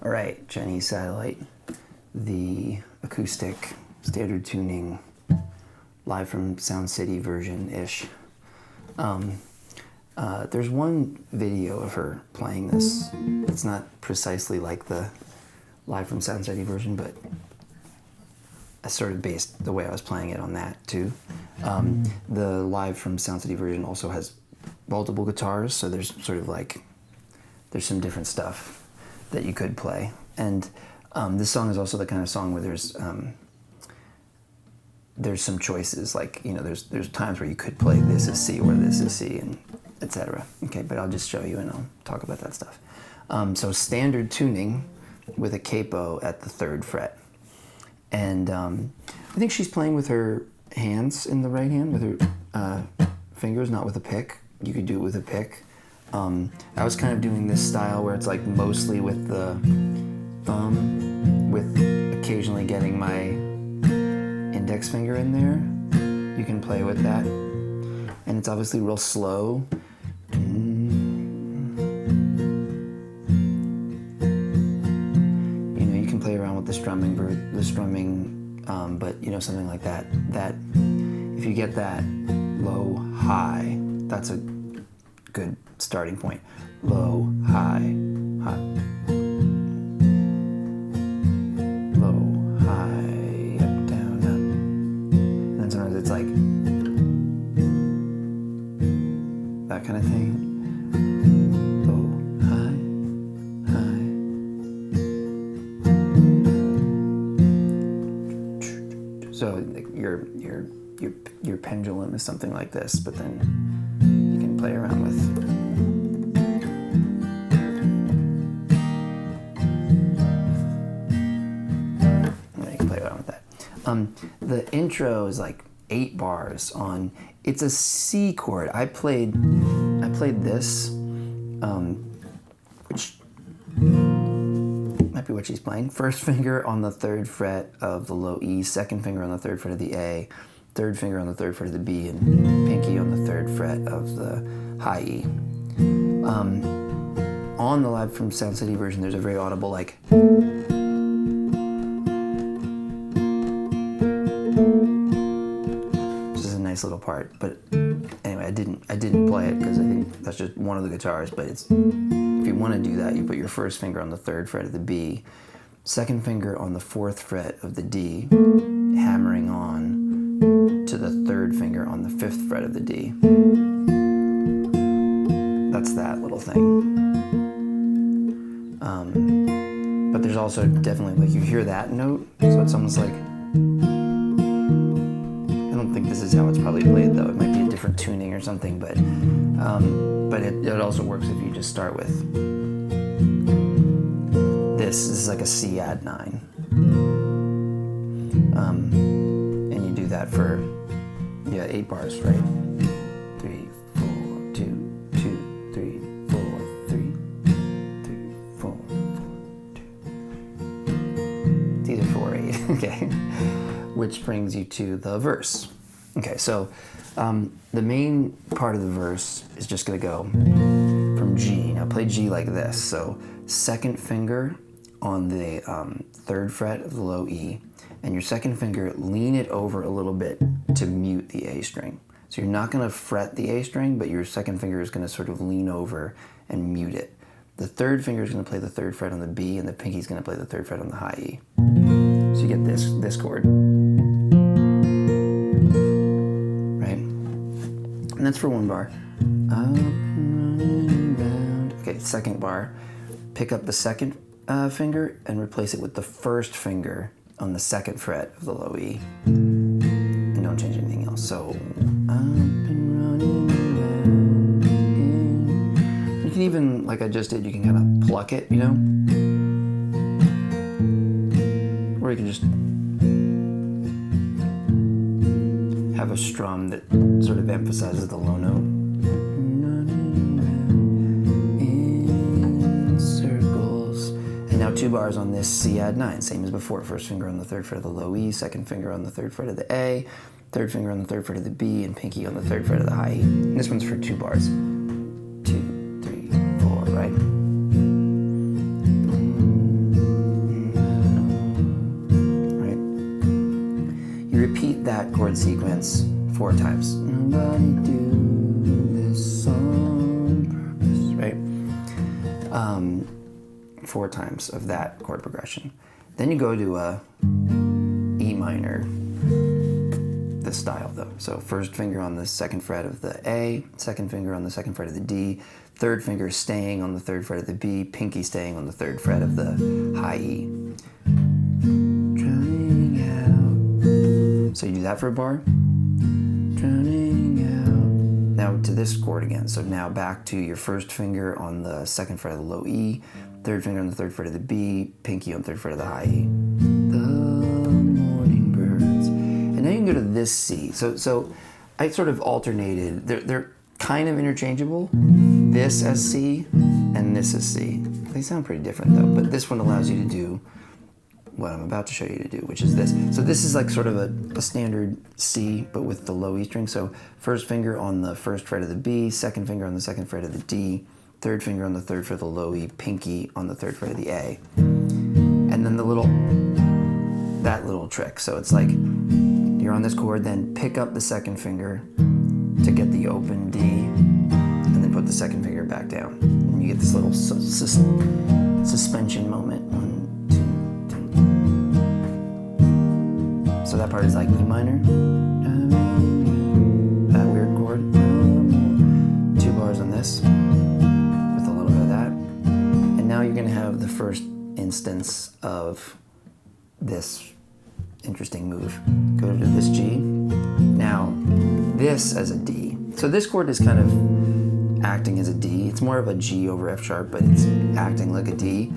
All right, Chinese Satellite, the acoustic standard tuning, live from Sound City version-ish. There's one video of her playing this. It's not precisely like the live from Sound City version, but I sort of based the way I was playing it on that too. The live from Sound City version also has multiple guitars, so there's sort of like, there's some different stuff that you could play. And this song is also the kind of song where there's some choices, like, you know, there's times where you could play this is C or this is C, and etc. Okay, but I'll just show you and I'll talk about that stuff. So standard tuning with a capo at the 3rd fret. And I think she's playing with her hands in the right hand, with her fingers, not with a pick. You could do it with a pick. I was kind of doing this style where it's like mostly with the thumb, with occasionally getting my index finger in there. You can play with that. And it's obviously real slow. You know, you can play around with the strumming, but you know, something like that. That, if you get that low, high, that's a good starting point. Low, high, high. Low, high, up, down, up. And then sometimes it's like that kind of thing. Low, high, high. So your pendulum is something like this, but then you can play around with. The intro is like 8 bars on, it's a C chord. I played this, which might be what she's playing. 1st finger on the 3rd fret of the low E, 2nd finger on the 3rd fret of the A, 3rd finger on the 3rd fret of the B, and pinky on the 3rd fret of the high E. On the live from Sound City version, there's a very audible like, nice little part, but anyway, I didn't play it because I think that's just one of the guitars. But it's, if you want to do that, you put your 1st finger on the 3rd fret of the B, 2nd finger on the 4th fret of the D, hammering on to the 3rd finger on the 5th fret of the D. That's that little thing. But there's also definitely, like, you hear that note, so it's almost like, I don't think this is how it's probably played though. It might be a different tuning or something, but it also works if you just start with this. This is like a C add 9, and you do that for 8 bars, right? 3, 4, 2, 2, 3, 4, 3, 3, 4, 4, 2. It's either 4 or 8. Okay. Which brings you to the verse. Okay, so the main part of the verse is just gonna go from G. Now play G like this. So 2nd finger on the 3rd fret of the low E, and your 2nd finger, lean it over a little bit to mute the A string. So you're not gonna fret the A string, but your 2nd finger is gonna sort of lean over and mute it. The 3rd finger is gonna play the 3rd fret on the B, and the pinky is gonna play the 3rd fret on the high E. So you get this chord, right? And that's for 1 bar. Okay, 2nd bar. Pick up the 2nd finger and replace it with the 1st finger on the 2nd fret of the low E. And don't change anything else. So, I've been running around. You can even, like I just did, you can kind of pluck it, you know? Or you can just have a strum that sort of emphasizes the low note. In circles. And now 2 bars on this C add 9, same as before. 1st finger on the 3rd fret of the low E, 2nd finger on the 3rd fret of the A, 3rd finger on the 3rd fret of the B, and pinky on the 3rd fret of the high E. And this one's for 2 bars. 2, 3, 4, right? chord sequence 4 times. Nobody do this on purpose, right? 4 times of that chord progression. Then you go to a E minor, this style though. So first finger on the 2nd fret of the A, 2nd finger on the 2nd fret of the D, 3rd finger staying on the 3rd fret of the B, pinky staying on the 3rd fret of the high E. Drowning out. So you do that for a bar. Drowning out. Now to this chord again. So now back to your 1st finger on the 2nd fret of the low E, 3rd finger on the 3rd fret of the B, pinky on the 3rd fret of the high E. The morning birds. And now you can go to this C. So I sort of alternated. They're kind of interchangeable. This as C and this as C. They sound pretty different though, but this one allows you to do what I'm about to show you to do, which is this. So this is like sort of a standard C, but with the low E string. So 1st finger on the 1st fret of the B, 2nd finger on the 2nd fret of the D, 3rd finger on the 3rd fret of the low E, pinky on the 3rd fret of the A. And then that little trick. So it's like, you're on this chord, then pick up the 2nd finger to get the open D, and then put the 2nd finger back down. And you get this little suspension moment. 1, 2, 3. So that part is like E minor, that weird chord. 2 bars on this, with a little bit of that. And now you're gonna have the first instance of this interesting move. Go to this G. Now, this as a D. So this chord is kind of acting as a D. It's more of a G over F sharp, but it's acting like a D.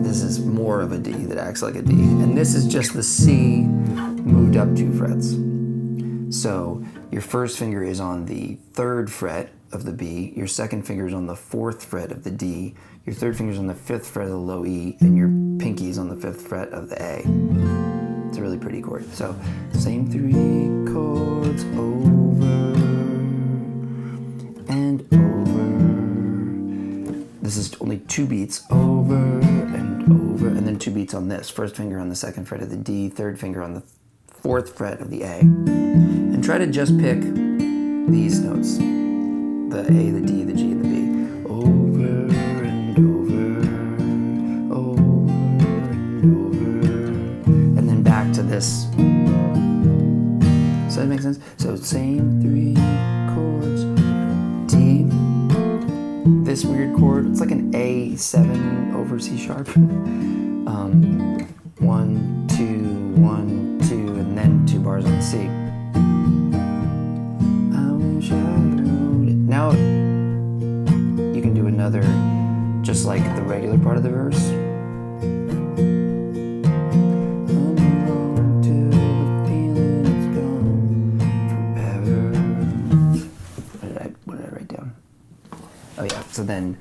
This is more of a D that acts like a D. And this is just the C moved up 2 frets. So your 1st finger is on the 3rd fret of the B, your 2nd finger is on the 4th fret of the D, your 3rd finger is on the 5th fret of the low E, and your pinky is on the 5th fret of the A. It's a really pretty chord. So same 3 chords over and over. This is only 2 beats over and over, and then 2 beats on this. 1st finger on the 2nd fret of the D, 3rd finger on the 4th fret of the A. And try to just pick these notes. The A, the D, the G, and the B. Over and over, over and over. And then back to this. Does that make sense? So same 3 chords. D. This weird chord. It's like an A7 over C sharp. 1, 2, 1, 2, and then 2 bars on C. I wish I wrote it. Now you can do another, just like the regular part of the verse. What did I write down? Oh yeah, so then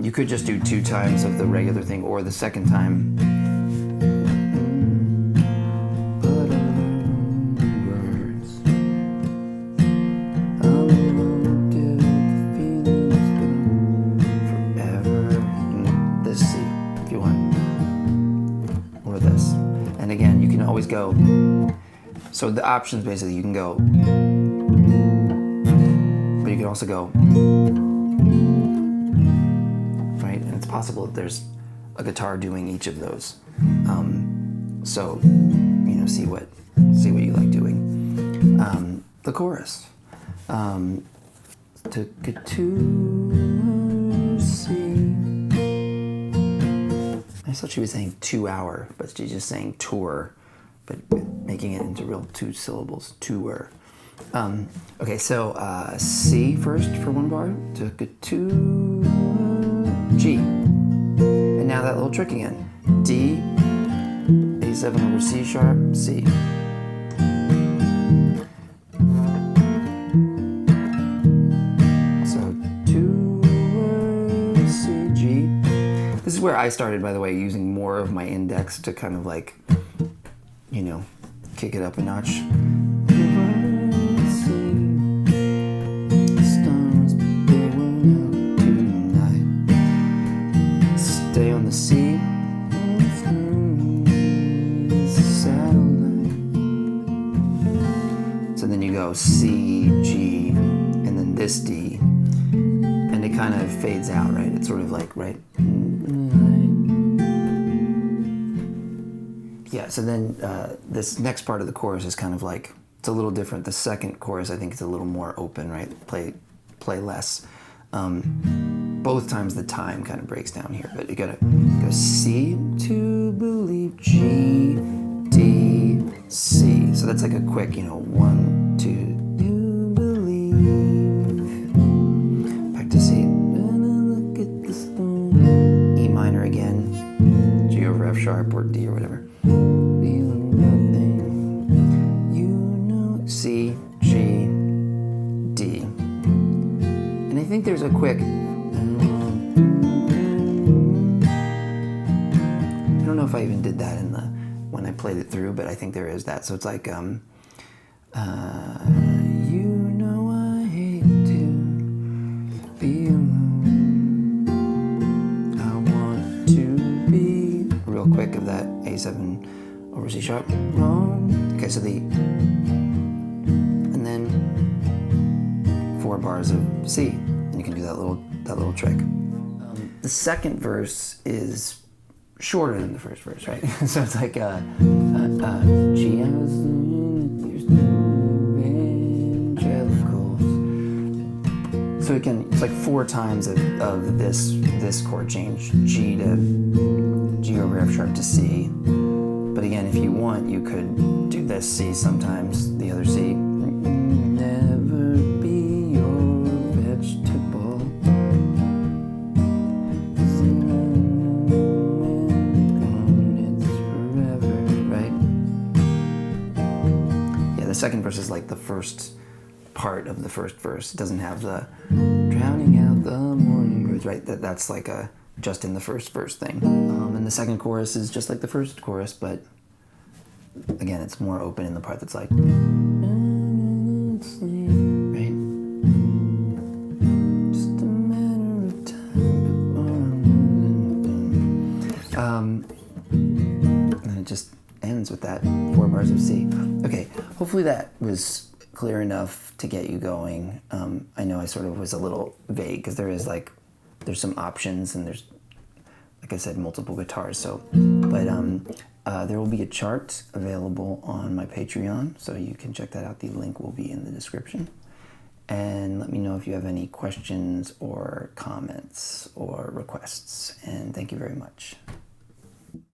you could just do 2 times of the regular thing, or the 2nd time. And again, you can always go, so the options basically, you can go, but you can also go, right? And it's possible that there's a guitar doing each of those. So, you know, see what you like doing. The chorus. Took it to see. I thought she was saying 2 hour, but she's just saying tour, but making it into real 2 syllables, tour. Okay, so C first for 1 bar, took it to G. And now that little trick again. D, A7 over C sharp, C. So 2, C, G. This is where I started, by the way, using more of my index to kind of like, you know, kick it up a notch. Stay on the C. go C, G, and then this D, and it kind of fades out, right? It's sort of like, right? Yeah, so then this next part of the chorus is kind of like, it's a little different. The second chorus, I think, is a little more open, right? Play less. Both times the time kind of breaks down here, but you gotta go C, to believe, G, D, C. So that's like a quick, 1, 2, you believe. Back to C. Look at the stone. E minor again, G over F sharp or D or whatever. C, G, D. And I think there's a quick, I don't know if I even did that when I played it through, but I think there is that. So it's like, I hate to be alone. I want to be, real quick of that A7 over C sharp, wrong. Okay, so and then 4 bars of C, and you can do that little trick. The second verse is shorter than the first verse, right? So it's like G, so again, it's like 4 times of this chord change, G over F sharp to C. But again, if you want, you could do this C sometimes, the other C. Never be your vegetable. It's forever, right? Yeah, the second verse is like the first part of the first verse. It doesn't have the drowning out the morning birds, right? That's like a just in the first verse thing. And the second chorus is just like the first chorus, but again, it's more open in the part that's like, right? Just a matter of time. And then it just ends with that 4 bars of C. Okay, hopefully that was clear enough to get you going. I know I sort of was a little vague because there's some options and there's, like I said, multiple guitars. So, but there will be a chart available on my Patreon, so you can check that out. The link will be in the description. And let me know if you have any questions or comments or requests. And thank you very much.